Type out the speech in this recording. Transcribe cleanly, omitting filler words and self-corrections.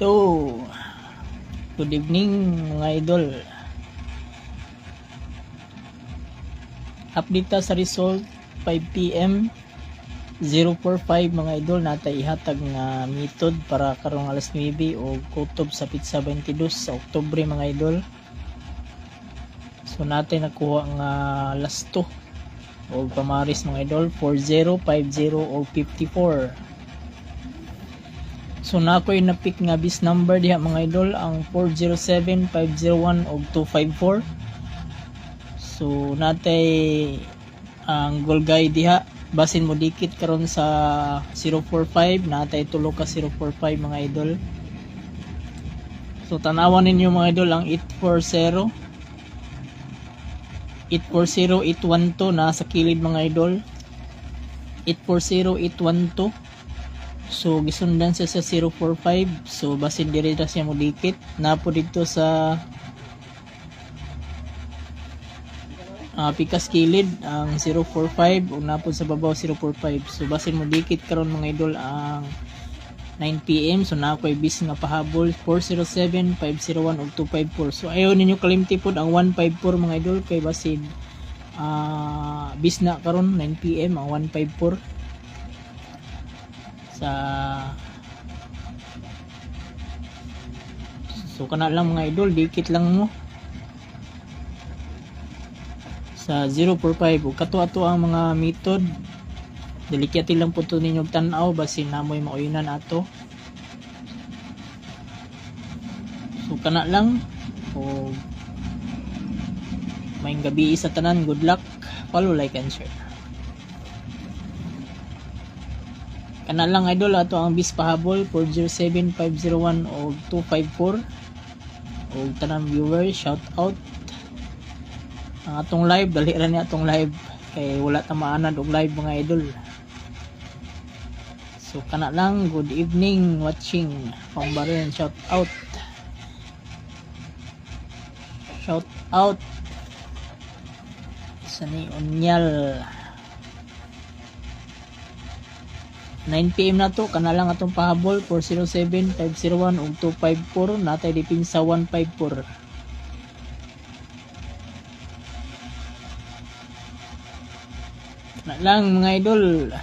So, good evening mga idol. Update ta sa result 5 PM 045 mga idol, natay ihatag nga method para karong alas 9 o kutob sa pizza 22 sa Oktubre mga idol. So natay nakuha nga last 2 o pamaris mga idol 40, 50 o 54. So na ako'y na-pick nga bis number diha mga idol, ang 407, 501 o 254. So natay ang goal guide diha, basin mo dikit karon sa 045, natay tulo ka 045 mga idol. So tanawan ninyo mga idol ang 840, 840, 812 nasa kilid mga idol. 840, 812. So gisundan siya sa 045. So basin diri ra siya mo dikit. Napo dito sa pikas kilid ang 045 ug napo sa babaw 045. So basin mo dikit karon mga idol ang 9 PM. So na ako'y bis nga pahabol 407, 501 ug 254. So ayaw ninyo kalimti pod ang 154 mga idol kay basin bis na karon 9 PM ang 154 sa. So kana lang mga idol, dikit lang mo sa 045 ug kato-ato ang mga method. Delikati lang po to ninyo tan-aw basin namoy mauyunan ato. So kana lang o may gabi sa tanan. Good luck, follow, like and share. Kana lang idol, ato ang bis pahabol 407, 501 o 254. O tanang viewers, shout out. Ang atong live, dali ra ni atong live kay wala ta maanad og live mga idol. So kana lang, good evening watching Pambaran. Shout out. Shout out sa ni Unyal. 9 PM na to, kana lang atong pahabol 407, 501 ug 254. Natay dipin sa 154. Na lang mga idol.